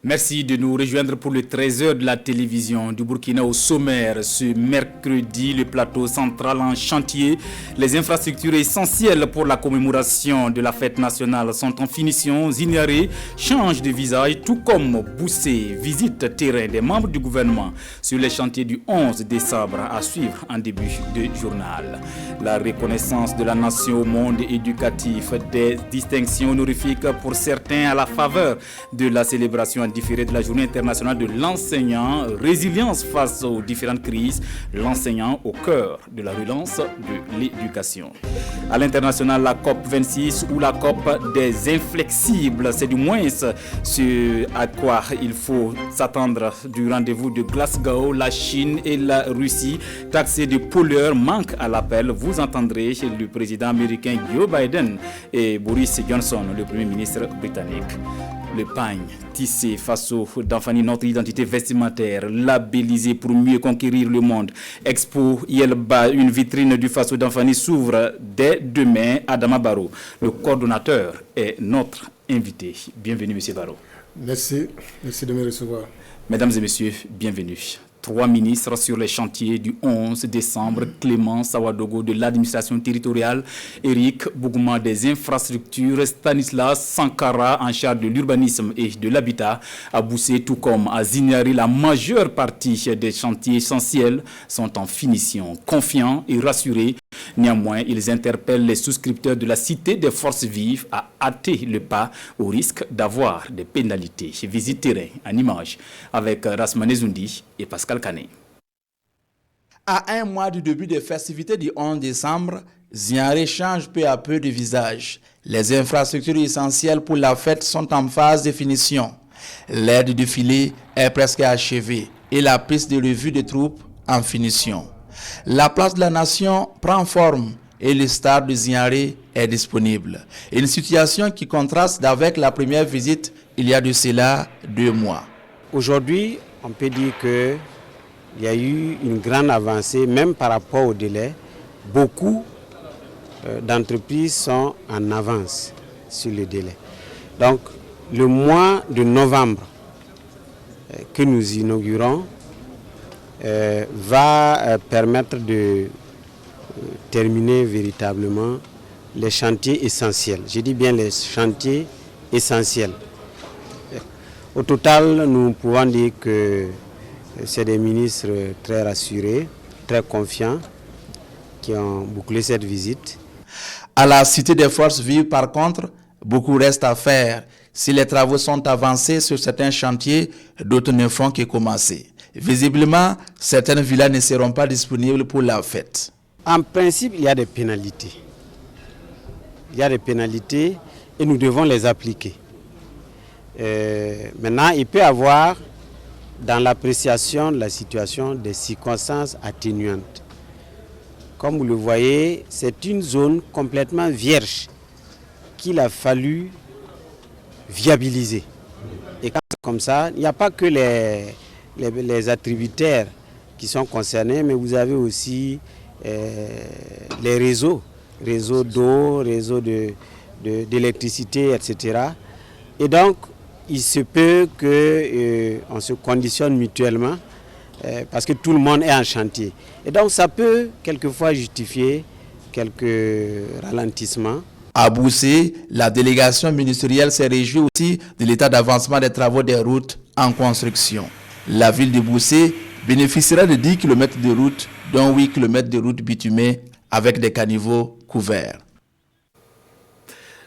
Merci de nous rejoindre pour le 13h de la télévision du Burkina au sommaire. Ce mercredi, le plateau central en chantier. Les infrastructures essentielles pour la commémoration de la fête nationale sont en finition. Zignaré change de visage, tout comme Boussé visite terrain des membres du gouvernement sur les chantiers du 11 décembre à suivre en début de journal. La reconnaissance de la nation au monde éducatif, des distinctions honorifiques pour certains à la faveur de la célébration différé de la journée internationale de l'enseignant, résilience face aux différentes crises, l'enseignant au cœur de la relance de l'éducation. À l'international, la COP26 ou la COP des inflexibles, c'est du moins ce à quoi il faut s'attendre du rendez-vous de Glasgow. La Chine et la Russie, taxés de pollueurs, manquent à l'appel. Vous entendrez le président américain Joe Biden et Boris Johnson, le premier ministre britannique. Le pagne tissé face au d'Anfani, notre identité vestimentaire, labellisée pour mieux conquérir le monde. Expo Yelba, une vitrine du Faso d'Anfani s'ouvre dès demain à Damabaro. Le coordonnateur est notre invité. Bienvenue, M. Barro. Merci de me recevoir. Mesdames et messieurs, bienvenue. 3 ministres sur les chantiers du 11 décembre, Clément Sawadogo de l'administration territoriale, Eric Bougouma des infrastructures, Stanislas Sankara en charge de l'urbanisme et de l'habitat, à Boussé tout comme à Zignari. La majeure partie des chantiers essentiels sont en finition. Confiants et rassurés, néanmoins, ils interpellent les souscripteurs de la Cité des Forces Vives à hâter le pas au risque d'avoir des pénalités. Visite terrain en image avec Rasmane Zoundi et Pascal Kané. À un mois du début des festivités du 11 décembre, Zignaré change peu à peu de visage. Les infrastructures essentielles pour la fête sont en phase de finition. L'aire du défilé est presque achevée et la piste de revue des troupes en finition. La place de la Nation prend forme et le stade de Zignaré est disponible. Une situation qui contraste avec la première visite il y a de cela 2 mois. Aujourd'hui, on peut dire qu'il y a eu une grande avancée, même par rapport au délai. Beaucoup d'entreprises sont en avance sur le délai. Donc, le mois de novembre que nous inaugurons va permettre de terminer véritablement les chantiers essentiels. Je dis bien les chantiers essentiels. Au total, nous pouvons dire que c'est des ministres très rassurés, très confiants, qui ont bouclé cette visite. À la Cité des Forces Vives, par contre, beaucoup reste à faire. Si les travaux sont avancés sur certains chantiers, d'autres ne font que commencer. Visiblement, certaines villas ne seront pas disponibles pour la fête. En principe, il y a des pénalités. Il y a des pénalités et nous devons les appliquer. Maintenant, il peut y avoir, dans l'appréciation de la situation, des circonstances atténuantes. Comme vous le voyez, c'est une zone complètement vierge qu'il a fallu viabiliser. Et quand c'est comme ça, il n'y a pas que les attributaires qui sont concernés, mais vous avez aussi les réseaux d'eau, réseaux d'électricité, etc. Et donc, il se peut qu'on se conditionne mutuellement parce que tout le monde est en chantier. Et donc, ça peut quelquefois justifier quelques ralentissements. À Boussé, la délégation ministérielle s'est réjouie aussi de l'état d'avancement des travaux des routes en construction. La ville de Boussé bénéficiera de 10 km de route, dont 8 km de route bitumée avec des caniveaux couverts.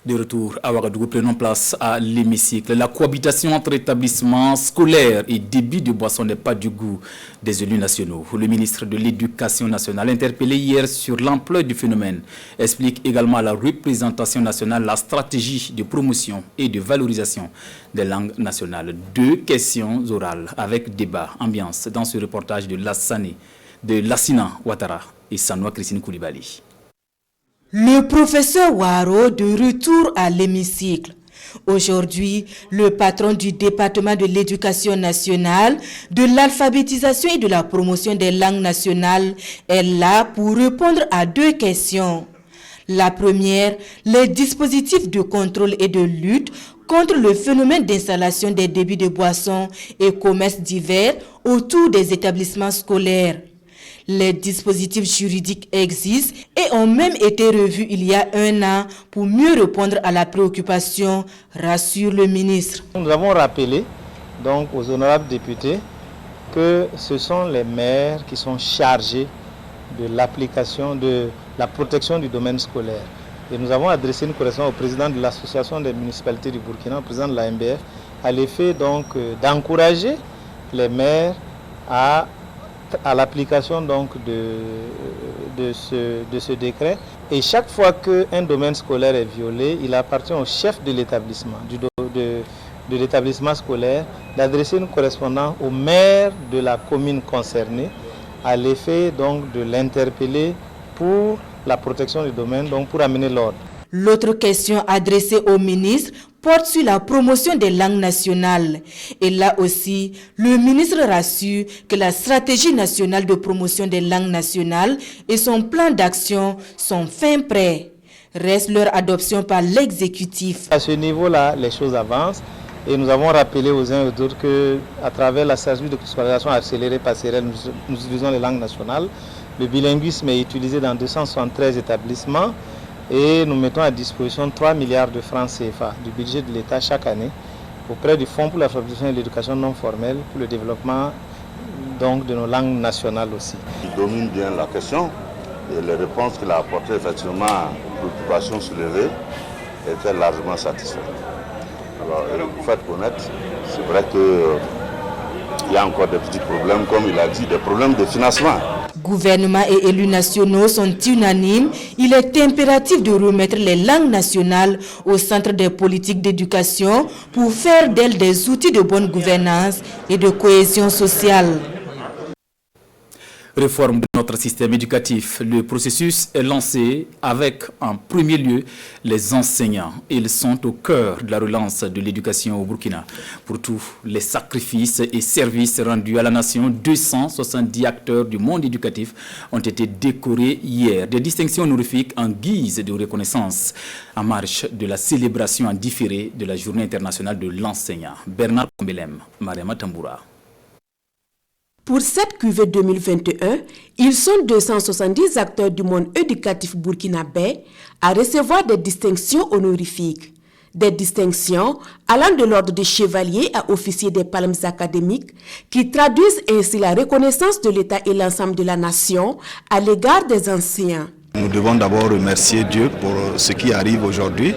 De retour à Ouagadougou, prenons place à l'hémicycle. La cohabitation entre établissements scolaires et débit de boissons n'est pas du goût des élus nationaux. Le ministre de l'Éducation nationale, interpellé hier sur l'ampleur du phénomène, explique également à la représentation nationale la stratégie de promotion et de valorisation des langues nationales. 2 questions orales avec débat, ambiance dans ce reportage de Lassina Ouattara et Sanoua Christine Koulibaly. Le professeur Ouaro de retour à l'hémicycle. Aujourd'hui, le patron du département de l'éducation nationale, de l'alphabétisation et de la promotion des langues nationales est là pour répondre à 2 questions. La première, les dispositifs de contrôle et de lutte contre le phénomène d'installation des débits de boissons et commerces divers autour des établissements scolaires. Les dispositifs juridiques existent et ont même été revus il y a 1 an pour mieux répondre à la préoccupation, rassure le ministre. Nous avons rappelé donc aux honorables députés que ce sont les maires qui sont chargés de l'application de la protection du domaine scolaire. Et nous avons adressé une correspondance au président de l'association des municipalités du Burkina, au président de la MBF, à l'effet donc d'encourager les maires à l'application donc de ce décret. Et chaque fois qu'un domaine scolaire est violé, il appartient au chef de l'établissement, de l'établissement scolaire, d'adresser une correspondance au maire de la commune concernée, à l'effet donc de l'interpeller pour la protection du domaine, donc pour amener l'ordre. L'autre question adressée au ministre porte sur la promotion des langues nationales. Et là aussi, le ministre rassure que la stratégie nationale de promotion des langues nationales et son plan d'action sont fin prêts. Reste leur adoption par l'exécutif. À ce niveau-là, les choses avancent et nous avons rappelé aux uns et aux autres qu'à travers la stratégie de scolarisation accélérée passerelle, nous utilisons les langues nationales. Le bilinguisme est utilisé dans 273 établissements. Et nous mettons à disposition 3 milliards de francs CFA du budget de l'État chaque année auprès du Fonds pour la formation et l'éducation non formelle pour le développement donc, de nos langues nationales aussi. Il domine bien la question et les réponses qu'il a apportées effectivement aux préoccupations soulevées étaient largement satisfaites. Alors, il faut être honnête, c'est vrai qu'il y a encore des petits problèmes, comme il a dit, des problèmes de financement. Gouvernement et élus nationaux sont unanimes. Il est impératif de remettre les langues nationales au centre des politiques d'éducation pour faire d'elles des outils de bonne gouvernance et de cohésion sociale. Réforme de notre système éducatif. Le processus est lancé avec en premier lieu les enseignants. Ils sont au cœur de la relance de l'éducation au Burkina. Pour tous les sacrifices et services rendus à la nation, 270 acteurs du monde éducatif ont été décorés hier. Des distinctions honorifiques en guise de reconnaissance en marge de la célébration en différé de la Journée internationale de l'enseignant. Bernard Kombelem, Mariama Tamboura. Pour cette cuvée 2021, ils sont 270 acteurs du monde éducatif burkinabé à recevoir des distinctions honorifiques. Des distinctions allant de l'ordre de chevalier à officier des palmes académiques qui traduisent ainsi la reconnaissance de l'État et l'ensemble de la nation à l'égard des enseignants. Nous devons d'abord remercier Dieu pour ce qui arrive aujourd'hui.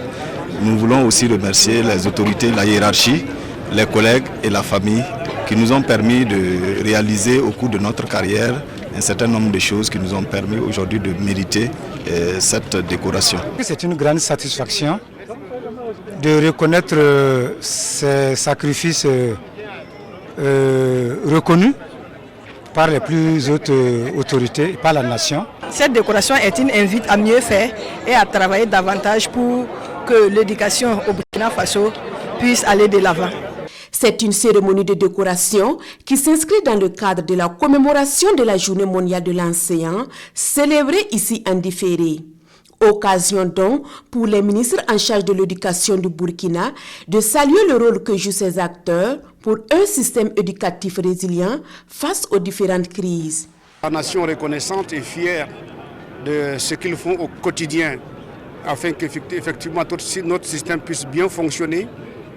Nous voulons aussi remercier les autorités, la hiérarchie, les collègues et la famille qui nous ont permis de réaliser au cours de notre carrière un certain nombre de choses qui nous ont permis aujourd'hui de mériter cette décoration. C'est une grande satisfaction de reconnaître ces sacrifices reconnus par les plus hautes autorités, par la nation. Cette décoration est une invite à mieux faire et à travailler davantage pour que l'éducation au Burkina Faso puisse aller de l'avant. C'est une cérémonie de décoration qui s'inscrit dans le cadre de la commémoration de la Journée mondiale de l'enseignant, célébrée ici en différé. Occasion donc pour les ministres en charge de l'éducation du Burkina de saluer le rôle que jouent ces acteurs pour un système éducatif résilient face aux différentes crises. La nation reconnaissante et fière de ce qu'ils font au quotidien afin qu'effectivement notre système puisse bien fonctionner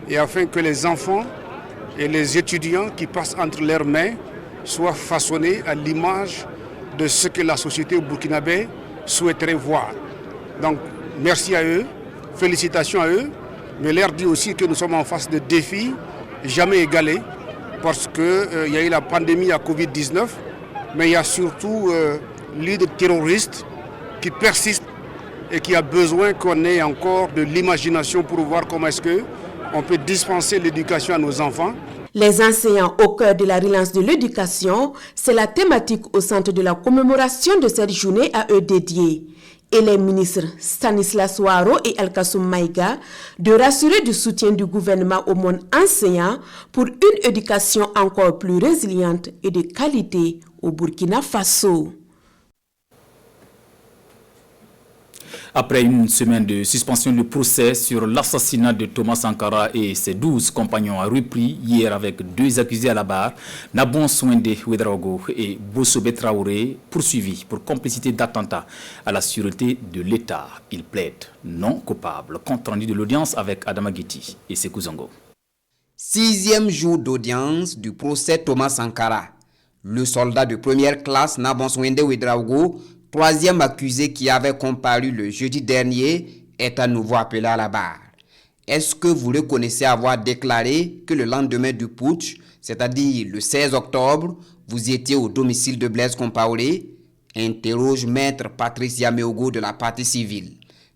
et afin que les enfants et les étudiants qui passent entre leurs mains soient façonnés à l'image de ce que la société burkinabé souhaiterait voir. Donc merci à eux, félicitations à eux, mais leur dit aussi que nous sommes en face de défis jamais égalés parce qu'il y a eu la pandémie à Covid-19, mais il y a surtout l'idée terroriste qui persiste et qui a besoin qu'on ait encore de l'imagination pour voir comment est-ce qu'on peut dispenser l'éducation à nos enfants. Les enseignants au cœur de la relance de l'éducation, c'est la thématique au centre de la commémoration de cette journée à eux dédiée. Et les ministres Stanislas Ouaro et Alkassoum Maïga de rassurer du soutien du gouvernement au monde enseignant pour une éducation encore plus résiliente et de qualité au Burkina Faso. Après une semaine de suspension du procès sur l'assassinat de Thomas Sankara et ses 12 compagnons a repris hier avec 2 accusés à la barre, Nabon Swende Ouedraogo et Bossobe Traoré, poursuivis pour complicité d'attentat à la sûreté de l'État. Ils plaident non coupables. Compte rendu de l'audience avec Adama Guiti et Sekou Zongo. 6e jour d'audience du procès Thomas Sankara. Le soldat de première classe Nabon Swende Ouedraogo, 3e accusé qui avait comparu le jeudi dernier, est à nouveau appelé à la barre. Est-ce que vous reconnaissez avoir déclaré que le lendemain du putsch, c'est-à-dire le 16 octobre, vous étiez au domicile de Blaise Compaoré? Interroge maître Patrice Yameogo de la partie civile.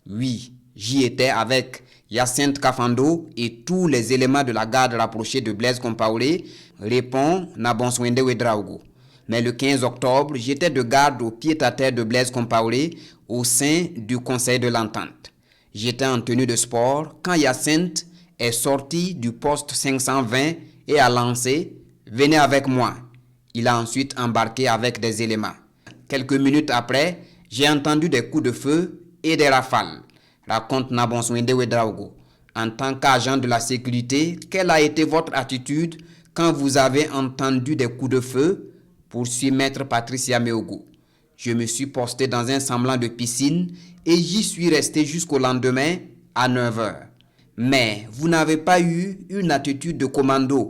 Oui, j'y étais avec Hyacinthe Kafando et tous les éléments de la garde rapprochée de Blaise Compaoré, répond Nabon Swende Ouedraogo. Mais le 15 octobre, j'étais de garde au pied-à-terre de Blaise Compaoré au sein du Conseil de l'Entente. J'étais en tenue de sport quand Hyacinthe est sorti du poste 520 et a lancé « Venez avec moi ». Il a ensuite embarqué avec des éléments. Quelques minutes après, j'ai entendu des coups de feu et des rafales, raconte Nabon Swende Ouedraogo. En tant qu'agent de la sécurité, quelle a été votre attitude quand vous avez entendu des coups de feu? Poursuit maître Patrice Yameogo. Je me suis posté dans un semblant de piscine et j'y suis resté jusqu'au lendemain à 9h. Mais vous n'avez pas eu une attitude de commando,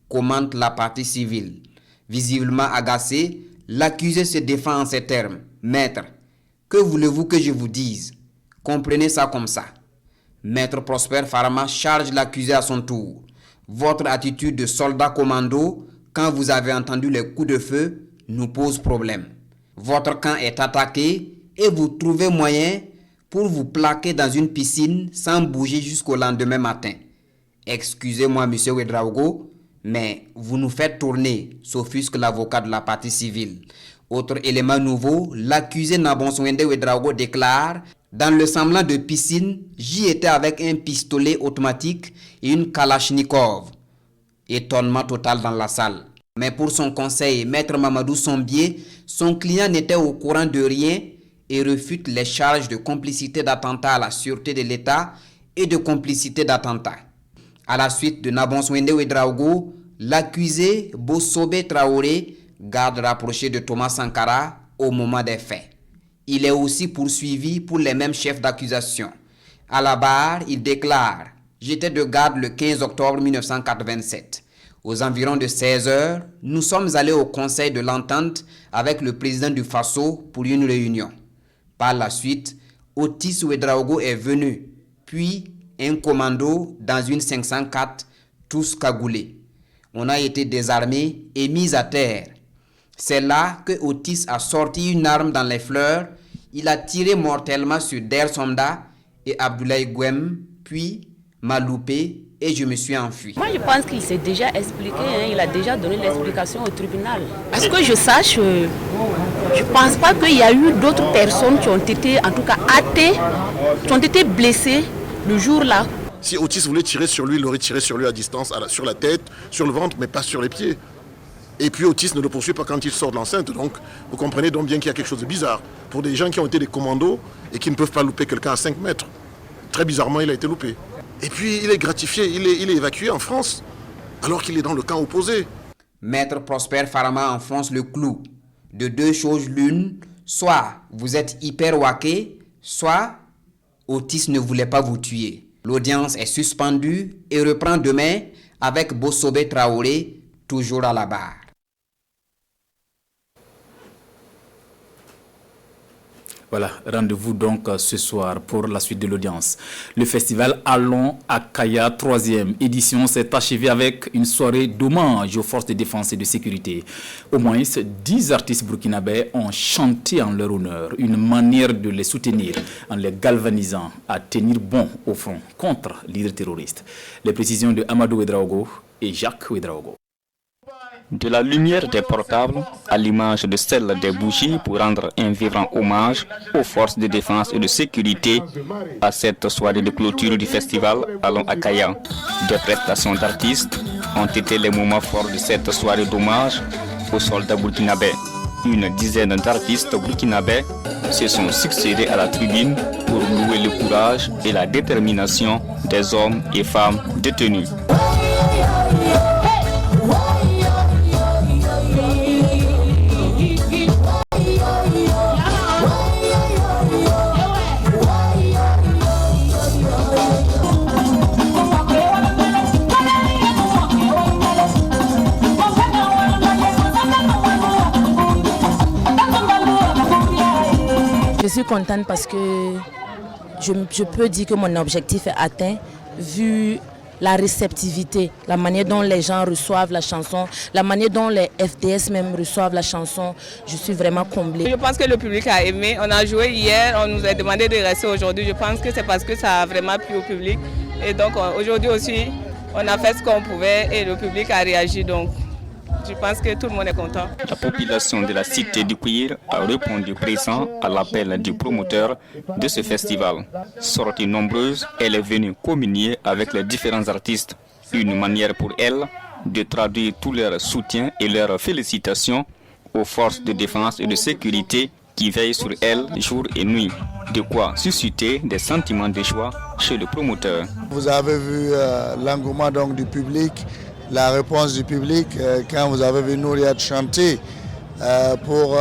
commente la partie civile. Visiblement agacé, l'accusé se défend en ces termes. Maître, que voulez-vous que je vous dise? Comprenez ça comme ça. Maître Prosper Farama charge l'accusé à son tour. Votre attitude de soldat commando quand vous avez entendu les coups de feu nous pose problème. Votre camp est attaqué et vous trouvez moyen pour vous plaquer dans une piscine sans bouger jusqu'au lendemain matin. Excusez-moi, monsieur Ouedraogo, mais vous nous faites tourner, s'offusque l'avocat de la partie civile. Autre élément nouveau, l'accusé Nabon Swende Ouedraogo déclare « Dans le semblant de piscine, j'y étais avec un pistolet automatique et une Kalachnikov. » Étonnement total dans la salle. Mais pour son conseil, maître Mamadou Sombier, son client n'était au courant de rien et refute les charges de complicité d'attentat à la sûreté de l'État et de complicité d'attentat. À la suite de Nabon Swende Ouedraogo, l'accusé Bossobe Traoré, garde rapproché de Thomas Sankara au moment des faits. Il est aussi poursuivi pour les mêmes chefs d'accusation. À la barre, il déclare « J'étais de garde le 15 octobre 1987. Aux environs de 16h, nous sommes allés au Conseil de l'Entente avec le président du Faso pour une réunion. Par la suite, Otis Ouedraogo est venu, puis un commando dans une 504, tous cagoulés. On a été désarmés et mis à terre. C'est là que Otis a sorti une arme dans les fleurs. Il a tiré mortellement sur Der Sonda et Abdoulaye Gouem, puis m'a loupé et je me suis enfui. Moi, je pense qu'il s'est déjà expliqué, il a déjà donné l'explication au tribunal. À ce que je sache, je ne pense pas qu'il y a eu d'autres personnes qui ont été, en tout cas, hâtées, qui ont été blessées le jour-là. Si Otis voulait tirer sur lui, il aurait tiré sur lui à distance, sur la tête, sur le ventre, mais pas sur les pieds. Et puis Otis ne le poursuit pas quand il sort de l'enceinte. Donc vous comprenez donc bien qu'il y a quelque chose de bizarre. Pour des gens qui ont été des commandos et qui ne peuvent pas louper quelqu'un à 5 mètres. Très bizarrement, il a été loupé. Et puis il est gratifié, il est évacué en France, alors qu'il est dans le camp opposé. Maître Prosper Farama enfonce le clou. De 2 choses l'une, soit vous êtes hyper wacké, soit Otis ne voulait pas vous tuer. L'audience est suspendue et reprend demain avec Bossobe Traoré, toujours à la barre. Voilà, rendez-vous donc ce soir pour la suite de l'audience. Le festival Allons à Kaya, 3e édition, s'est achevé avec une soirée d'hommage aux forces de défense et de sécurité. Au moins 10 artistes burkinabés ont chanté en leur honneur, une manière de les soutenir en les galvanisant à tenir bon au front contre l'hydre terroriste. Les précisions de Amadou Ouedraogo et Jacques Ouedraogo. De la lumière des portables à l'image de celle des bougies pour rendre un vibrant hommage aux forces de défense et de sécurité à cette soirée de clôture du festival Allons à Kaya. Des prestations d'artistes ont été les moments forts de cette soirée d'hommage aux soldats burkinabés. Une dizaine d'artistes burkinabés se sont succédés à la tribune pour louer loué le courage et la détermination des hommes et femmes détenus. Je suis contente parce que je peux dire que mon objectif est atteint vu la réceptivité, la manière dont les gens reçoivent la chanson, la manière dont les FDS même reçoivent la chanson. Je suis vraiment comblée. Je pense que le public a aimé. On a joué hier, on nous a demandé de rester aujourd'hui. Je pense que c'est parce que ça a vraiment plu au public. Et donc aujourd'hui aussi, on a fait ce qu'on pouvait et le public a réagi. Donc je pense que tout le monde est content. La population de la cité du Cuir a répondu présent à l'appel du promoteur de ce festival. Sortie nombreuse, elle est venue communier avec les différents artistes. Une manière pour elle de traduire tout leur soutien et leurs félicitations aux forces de défense et de sécurité qui veillent sur elle jour et nuit. De quoi susciter des sentiments de joie chez le promoteur. Vous avez vu l'engouement donc du public, la réponse du public quand vous avez vu Nouriat chanter pour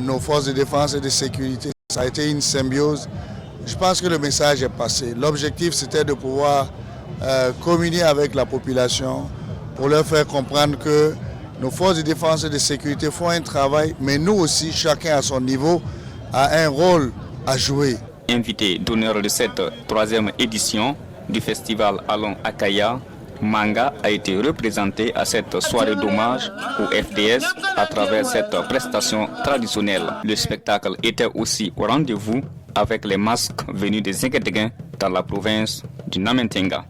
nos forces de défense et de sécurité. Ça a été une symbiose. Je pense que le message est passé. L'objectif, c'était de pouvoir communier avec la population pour leur faire comprendre que nos forces de défense et de sécurité font un travail, mais nous aussi, chacun à son niveau, a un rôle à jouer. Invité d'honneur de cette 3e édition du festival Allons Akaya, Manga a été représenté à cette soirée d'hommage au FDS à travers cette prestation traditionnelle. Le spectacle était aussi au rendez-vous avec les masques venus des Zéguédéguins dans la province du Namentenga.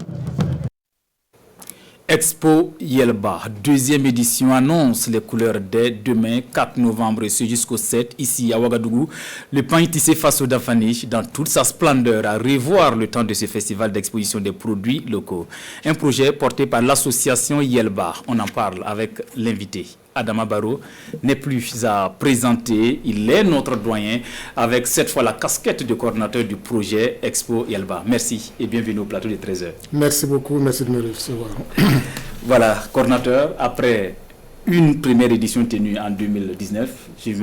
Expo Yelba, 2e édition, annonce les couleurs dès demain 4 novembre et jusqu'au 7 ici à Ouagadougou. Le pain tissé face au Dafani dans toute sa splendeur à revoir le temps de ce festival d'exposition des produits locaux. Un projet porté par l'association Yelba. On en parle avec l'invité. Adama Barrow n'est plus à présenter, il est notre doyen avec cette fois la casquette de coordinateur du projet Expo Yelba. Merci et bienvenue au plateau de 13h. Merci beaucoup, merci de me recevoir. Voilà, coordinateur, après une première édition tenue en 2019,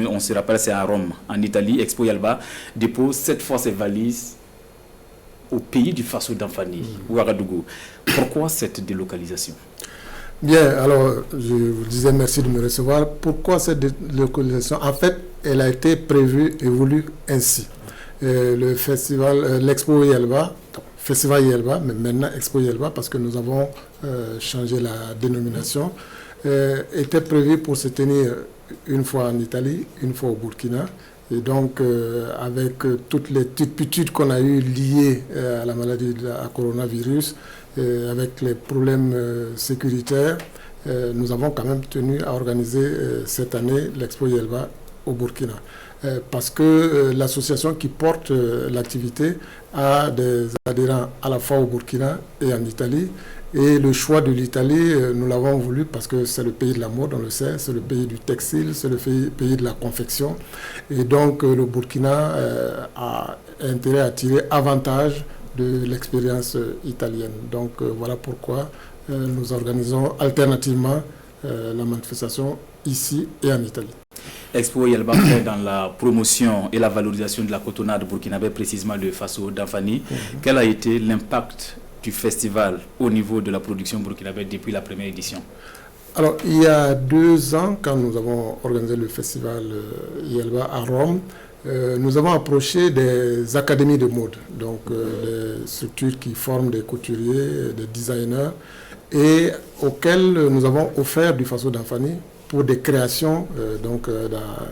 on se rappelle c'est à Rome, en Italie, Expo Yelba dépose cette fois ses valises au pays du Faso d'Anfani, Ouagadougou. Pourquoi cette délocalisation ? Bien, alors, je vous disais merci de me recevoir. Pourquoi cette délocalisation ? En fait, elle a été prévue et voulue ainsi. Le festival, l'Expo Yelba, Festival Yelba, mais maintenant Expo Yelba, parce que nous avons changé la dénomination, était prévu pour se tenir une fois en Italie, une fois au Burkina. Et donc, avec toutes les turpitudes qu'on a eues liées à la maladie à coronavirus, avec les problèmes sécuritaires, nous avons quand même tenu à organiser cette année l'Expo Yelba au Burkina. Parce que l'association qui porte l'activité a des adhérents à la fois au Burkina et en Italie. Et le choix de l'Italie, nous l'avons voulu parce que c'est le pays de la mode, on le sait, c'est le pays du textile, c'est le pays de la confection. Et donc le Burkina a intérêt à tirer avantage de l'expérience italienne. Donc voilà pourquoi nous organisons alternativement la manifestation ici et en Italie. Expo Yelba fait dans la promotion et la valorisation de la cotonnade burkinabé, précisément le Faso d'Anfani. Quel a été l'impact du festival au niveau de la production burkinabé depuis la première édition? Alors, il y a 2 ans, quand nous avons organisé le festival Yelba à Rome, nous avons approché des académies de mode, donc des structures qui forment des couturiers, des designers, et auxquels nous avons offert du Faso d'Anfani pour des créations dans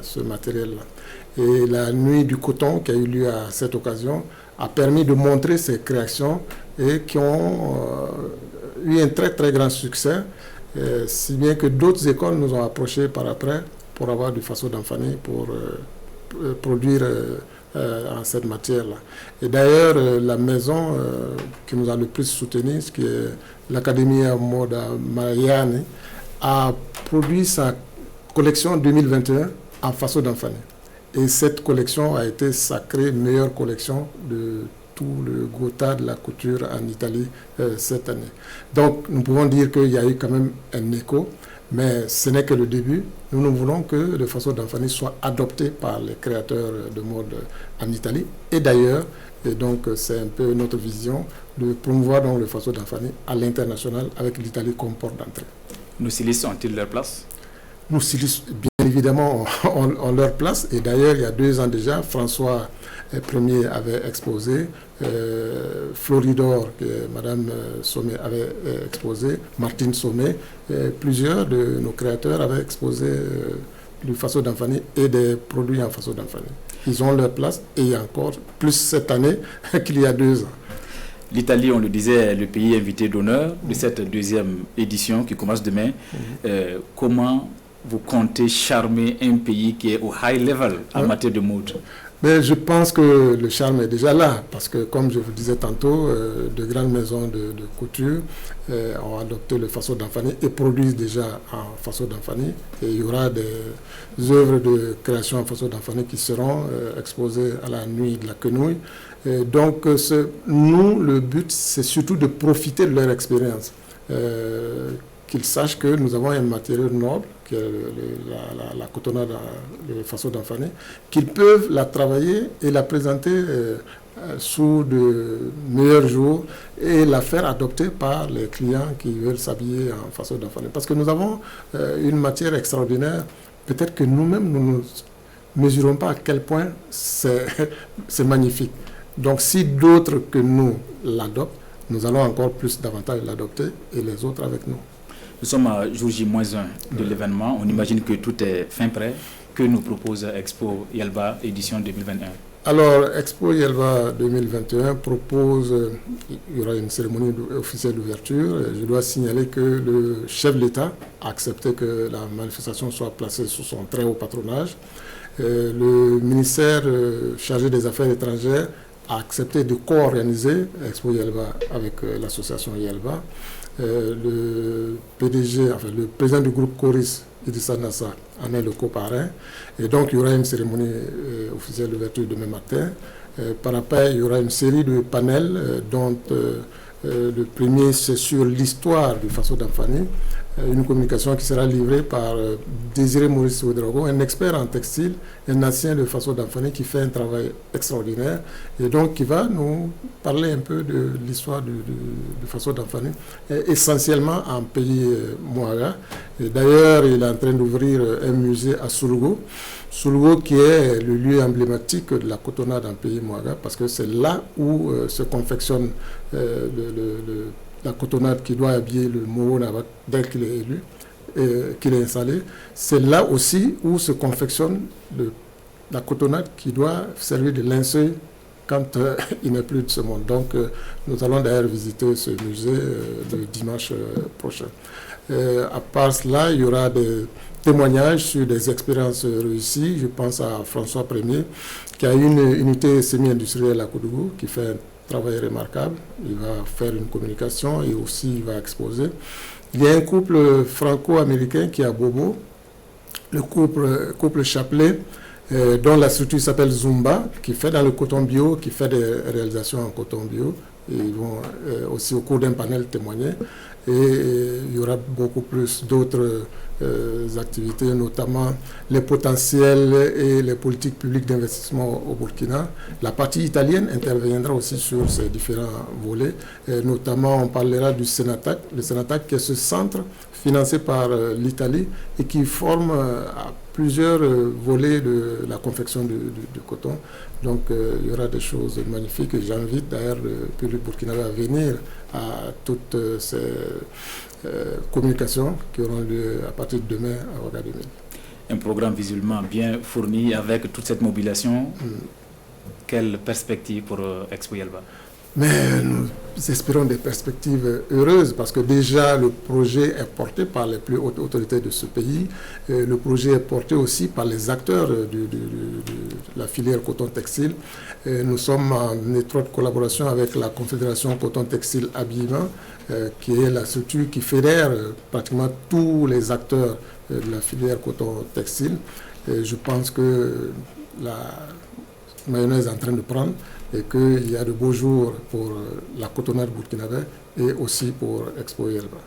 ce matériel-là. Et la nuit du coton qui a eu lieu à cette occasion a permis de montrer ces créations et qui ont eu un très très grand succès, si bien que d'autres écoles nous ont approchés par après pour avoir du Faso d'Anfani pour produire en cette matière-là. Et d'ailleurs, la maison qui nous a le plus soutenu, ce qui est l'Académie Moda Mariani, a produit sa collection 2021 en Faso d'Anfani. Et cette collection a été sacrée meilleure collection de tout le Gotha de la couture en Italie cette année. Donc nous pouvons dire qu'il y a eu quand même un écho, mais ce n'est que le début. Nous voulons que le Faso Damphani soit adopté par les créateurs de mode en Italie et d'ailleurs. Et donc c'est un peu notre vision de promouvoir donc le Faso Damphani à l'international avec l'Italie comme porte d'entrée. Nos stylistes ont-ils leur place? Nos stylistes, bien évidemment, ont leur place. Et d'ailleurs, il y a 2 ans déjà, François Ier avait exposé, Floridor, que Madame Sommet avait exposé, Martine Sommet, plusieurs de nos créateurs avaient exposé du Faso Damphani et des produits en Faso Damphani. Ils ont leur place et il y a encore plus cette année qu'il y a 2 ans. L'Italie, on le disait, est le pays invité d'honneur de cette 2e édition qui commence demain. Comment vous comptez charmer un pays qui est au high level en matière de mode? Mais je pense que le charme est déjà là, parce que comme je vous disais tantôt, de grandes maisons de couture ont adopté le Faso Damphani et produisent déjà en Faso Damphani. Et il y aura des œuvres de création en Faso Damphani qui seront exposées à la nuit de la quenouille. Et donc nous, le but, c'est surtout de profiter de leur expérience. Qu'ils sachent que nous avons un matériau noble, qui est la cotonnade, le Faso Damphani, qu'ils peuvent la travailler et la présenter sous de meilleurs jours et la faire adopter par les clients qui veulent s'habiller en Faso Damphani. Parce que nous avons une matière extraordinaire. Peut-être que nous-mêmes, nous ne mesurons pas à quel point c'est magnifique. Donc si d'autres que nous l'adoptent, nous allons encore plus davantage l'adopter et les autres avec nous. Nous sommes à jour J-1 de l'événement. On imagine que tout est fin prêt. Que nous propose Expo Yelva édition 2021? Alors, Expo Yelva 2021 propose, il y aura une cérémonie officielle d'ouverture. Je dois signaler que le chef de l'État a accepté que la manifestation soit placée sous son très haut patronage. Le ministère chargé des Affaires étrangères a accepté de co-organiser Expo Yelva avec l'association Yelva. Le PDG, enfin le président du groupe Coris, Idrissa Nassa, en est le coparrain. Et donc, il y aura une cérémonie officielle d'ouverture demain matin. Par après, il y aura une série de panels dont le premier, c'est sur l'histoire du Faso Damphani, une communication qui sera livrée par Désiré Maurice Ouedraogo, un expert en textile, un ancien de Faso Damphani qui fait un travail extraordinaire et donc qui va nous parler un peu de l'histoire du Faso Damphani, essentiellement en pays Mouaga. D'ailleurs, il est en train d'ouvrir un musée à Soulougo. Soulougo qui est le lieu emblématique de la cotonnade en pays Mouaga parce que c'est là où se confectionne la cotonnade qui doit habiller le Moro Nabat dès qu'il est élu, qu'il est installé. C'est là aussi où se confectionne la cotonnade qui doit servir de linceul quand il n'est plus de ce monde. Donc nous allons d'ailleurs visiter ce musée le dimanche prochain. À part cela, il y aura des témoignages sur des expériences réussies. Je pense à François Ier qui a une unité semi-industrielle à Koudougou qui fait un travail remarquable. Il va faire une communication et aussi il va exposer. Il y a un couple franco-américain qui est à Bobo, le couple Chapelet, dont la structure s'appelle Zumba, qui fait dans le coton bio, qui fait des réalisations en coton bio. Et ils vont aussi au cours d'un panel témoigner. Et il y aura beaucoup plus d'autres activités, notamment les potentiels et les politiques publiques d'investissement au Burkina. La partie italienne interviendra aussi sur ces différents volets. Et notamment, on parlera du Senatac, le Senatac qui est ce centre financé par l'Italie et qui forme à plusieurs volets de la confection du coton. Donc il y aura des choses magnifiques et j'invite d'ailleurs le public burkinabé à venir à toutes ces communications qui auront lieu à partir de demain à Ouagadougou. Un programme visuellement bien fourni avec toute cette mobilisation. Quelle perspective pour Expo Yelva? Mais nous espérons des perspectives heureuses parce que déjà le projet est porté par les plus hautes autorités de ce pays. Le projet est porté aussi par les acteurs de la filière coton-textile. Nous sommes en étroite collaboration avec la Confédération coton-textile habillement, qui est la structure qui fédère pratiquement tous les acteurs de la filière coton-textile. Je pense que la mayonnaise est en train de prendre et qu'il y a de beaux jours pour la cotonnerie burkinabé et aussi pour Expo Yelva.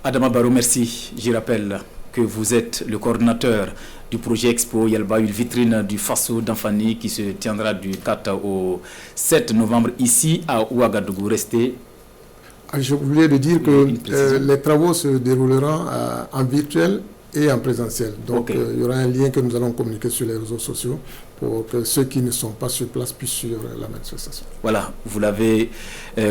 Adama Barrow, merci. Je rappelle que vous êtes le coordinateur du projet Expo Yelva, une vitrine du Faso d'Anfani qui se tiendra du 4 au 7 novembre ici à Ouagadougou. Restez. Je voulais dire que les travaux se dérouleront en virtuel et en présentiel. Donc il y aura un lien que nous allons communiquer sur les réseaux sociaux pour que ceux qui ne sont pas sur place puissent suivre la manifestation. Voilà, vous l'avez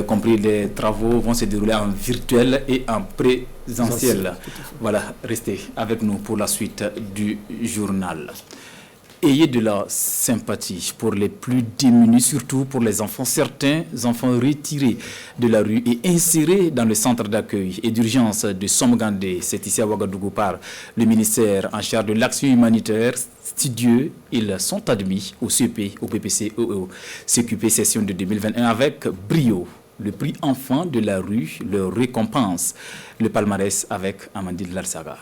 compris, les travaux vont se dérouler en virtuel et en présentiel. Voilà, restez avec nous pour la suite du journal. Ayez de la sympathie pour les plus démunis, surtout pour les enfants. Certains enfants retirés de la rue et insérés dans le centre d'accueil et d'urgence de Somgandé, c'est ici à Ouagadougou par le ministère en charge de l'action humanitaire. Studieux, ils sont admis au CEP, au PPC, au CQP session de 2021 avec brio. Le prix enfant de la rue leur récompense. Le palmarès avec Amandine Larsaga.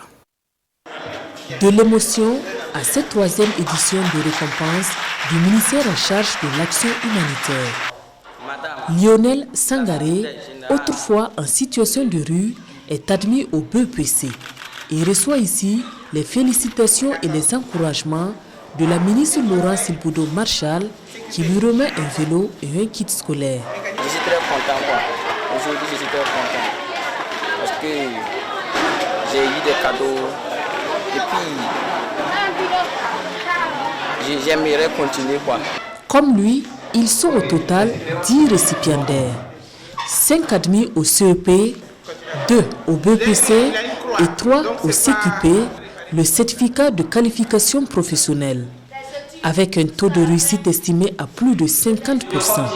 De l'émotion à cette 3e édition de récompense du ministère en charge de l'action humanitaire. Lionel Sangaré, autrefois en situation de rue, est admis au BEPC et reçoit ici les félicitations et les encouragements de la ministre Laurence Silboudo Marshall qui lui remet un vélo et un kit scolaire. Je suis très content. Aujourd'hui, je suis très content parce que j'ai eu des cadeaux. Et puis, j'aimerais continuer. Comme lui, ils sont au total 10 récipiendaires. 5 admis au CEP, 2 au BPC et 3 au CQP, le certificat de qualification professionnelle, avec un taux de réussite estimé à plus de 50%.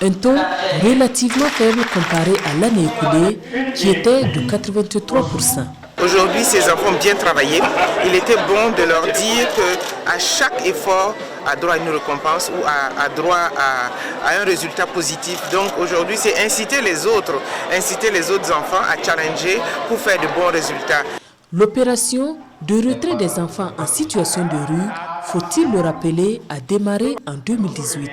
Un taux relativement faible comparé à l'année écoulée qui était de 83%. Aujourd'hui, ces enfants ont bien travaillé. Il était bon de leur dire qu'à chaque effort a droit à une récompense ou a droit à un résultat positif. Donc aujourd'hui, c'est inciter les autres enfants à challenger pour faire de bons résultats. L'opération de retrait des enfants en situation de rue, faut-il le rappeler, a démarré en 2018.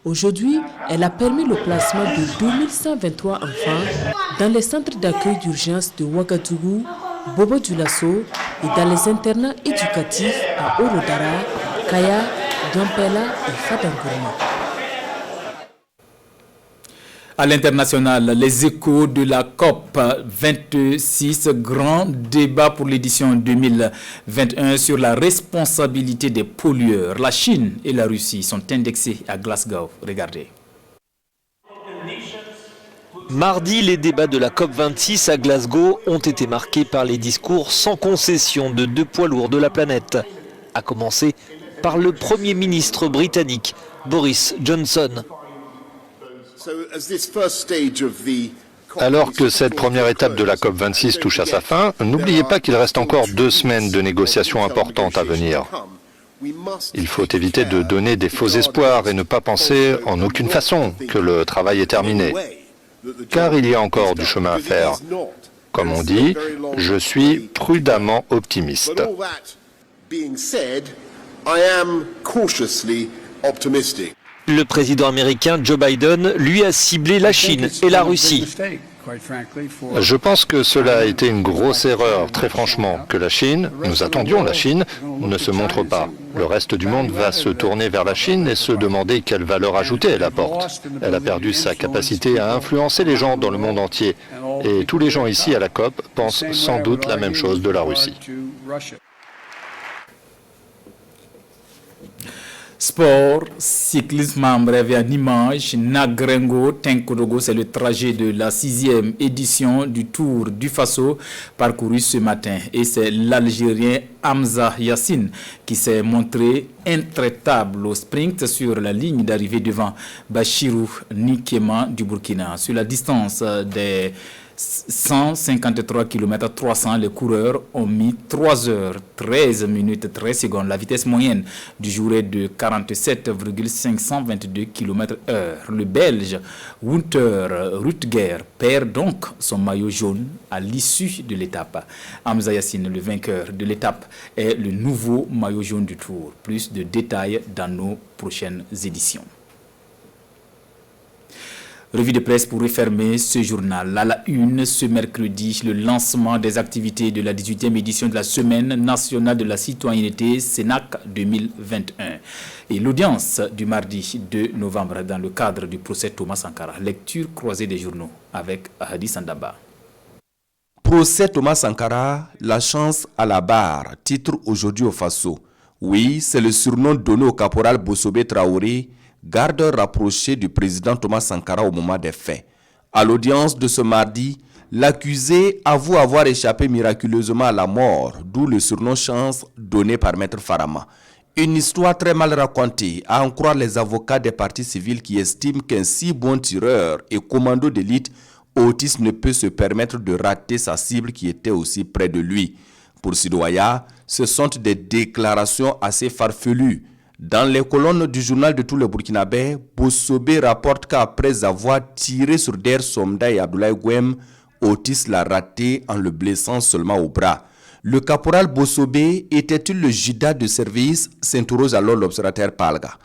Aujourd'hui, elle a permis le placement de 2123 enfants dans les centres d'accueil d'urgence de Ouagadougou, Bobo Dioulasso et dans les internats éducatifs à Orodara, Kaya, Gampela et Fadangourma. À l'international, les échos de la COP 26, grand débat pour l'édition 2021 sur la responsabilité des pollueurs. La Chine et la Russie sont indexés à Glasgow. Regardez. Mardi, les débats de la COP26 à Glasgow ont été marqués par les discours sans concession de 2 poids lourds de la planète, à commencer par le Premier ministre britannique Boris Johnson. Alors que cette première étape de la COP26 touche à sa fin, n'oubliez pas qu'il reste encore 2 semaines de négociations importantes à venir. Il faut éviter de donner des faux espoirs et ne pas penser en aucune façon que le travail est terminé, car il y a encore du chemin à faire. Comme on dit, je suis prudemment optimiste. Le président américain Joe Biden, lui, a ciblé la Chine et la Russie. Je pense que cela a été une grosse erreur, très franchement, que la Chine, nous attendions la Chine, ne se montre pas. Le reste du monde va se tourner vers la Chine et se demander quelle valeur ajoutée elle apporte. Elle a perdu sa capacité à influencer les gens dans le monde entier. Et tous les gens ici à la COP pensent sans doute la même chose de la Russie. Sport, cyclisme en bref et en image, Nagrengo Tenkodogo, c'est le trajet de la 6e édition du Tour du Faso parcouru ce matin. Et c'est l'Algérien Hamza Yassine qui s'est montré intraitable au sprint sur la ligne d'arrivée devant Bachirou Nikema du Burkina. Sur la distance des 153 km 300, les coureurs ont mis 3 heures, 13 minutes, 13 secondes. La vitesse moyenne du jour est de 47,522 km/h. Le Belge Wouter Rutger perd donc son maillot jaune à l'issue de l'étape. Hamza Yassine, le vainqueur de l'étape, est le nouveau maillot jaune du Tour. Plus de détails dans nos prochaines éditions. Revue de presse pour refermer ce journal. À la une, ce mercredi, le lancement des activités de la 18e édition de la Semaine nationale de la citoyenneté CENAC 2021. Et l'audience du mardi 2 novembre dans le cadre du procès Thomas Sankara. Lecture croisée des journaux avec Hadi Sandaba. Procès Thomas Sankara, la chance à la barre, titre aujourd'hui au Faso. Oui, c'est le surnom donné au caporal Bossobé Traoré, garde rapproché du président Thomas Sankara au moment des faits. À l'audience de ce mardi, l'accusé avoue avoir échappé miraculeusement à la mort, d'où le surnom chance donné par Maître Farama. Une histoire très mal racontée, à en croire les avocats des partis civils qui estiment qu'un si bon tireur et commando d'élite, Otis ne peut se permettre de rater sa cible qui était aussi près de lui. Pour Sidoaya, ce sont des déclarations assez farfelues. Dans les colonnes du journal de tous les Burkinabés, Bossobé rapporte qu'après avoir tiré sur Der Somda et Abdoulaye Gouem, Otis l'a raté en le blessant seulement au bras. Le caporal Bossobé était-il le juda de service, s'interroge alors l'observateur Palga.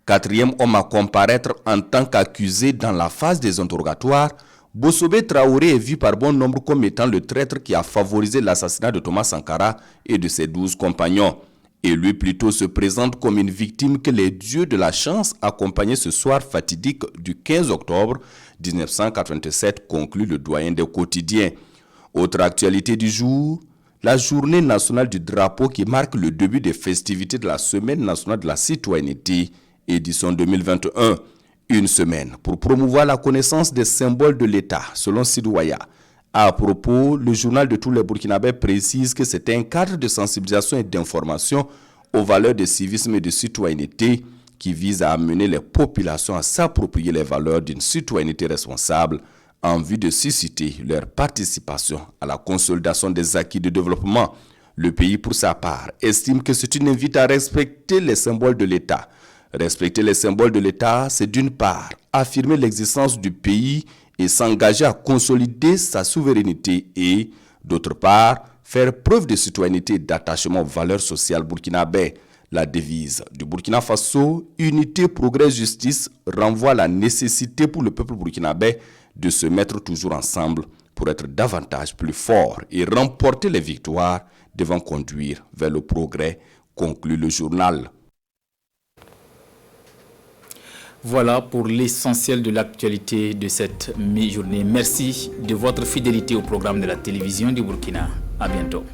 Quatrième homme à comparaître en tant qu'accusé dans la phase des interrogatoires, Bossobé Traoré est vu par bon nombre comme étant le traître qui a favorisé l'assassinat de Thomas Sankara et de ses 12 compagnons. Et lui plutôt se présente comme une victime que les dieux de la chance accompagnaient ce soir fatidique du 15 octobre 1987, conclut le doyen des quotidiens. Autre actualité du jour, la journée nationale du drapeau qui marque le début des festivités de la Semaine nationale de la citoyenneté, édition 2021. Une semaine pour promouvoir la connaissance des symboles de l'État, selon Sidouaya. À propos, le journal de tous les Burkinabés précise que c'est un cadre de sensibilisation et d'information aux valeurs de civisme et de citoyenneté qui vise à amener les populations à s'approprier les valeurs d'une citoyenneté responsable en vue de susciter leur participation à la consolidation des acquis de développement. Le pays, pour sa part, estime que c'est une invite à respecter les symboles de l'État. Respecter les symboles de l'État, c'est d'une part affirmer l'existence du pays et s'engager à consolider sa souveraineté et, d'autre part, faire preuve de citoyenneté et d'attachement aux valeurs sociales burkinabées. La devise du Burkina Faso, unité, progrès, justice, renvoie à la nécessité pour le peuple burkinabé de se mettre toujours ensemble pour être davantage plus fort et remporter les victoires devant conduire vers le progrès, conclut le journal. Voilà pour l'essentiel de l'actualité de cette mi-journée. Merci de votre fidélité au programme de la télévision du Burkina. À bientôt.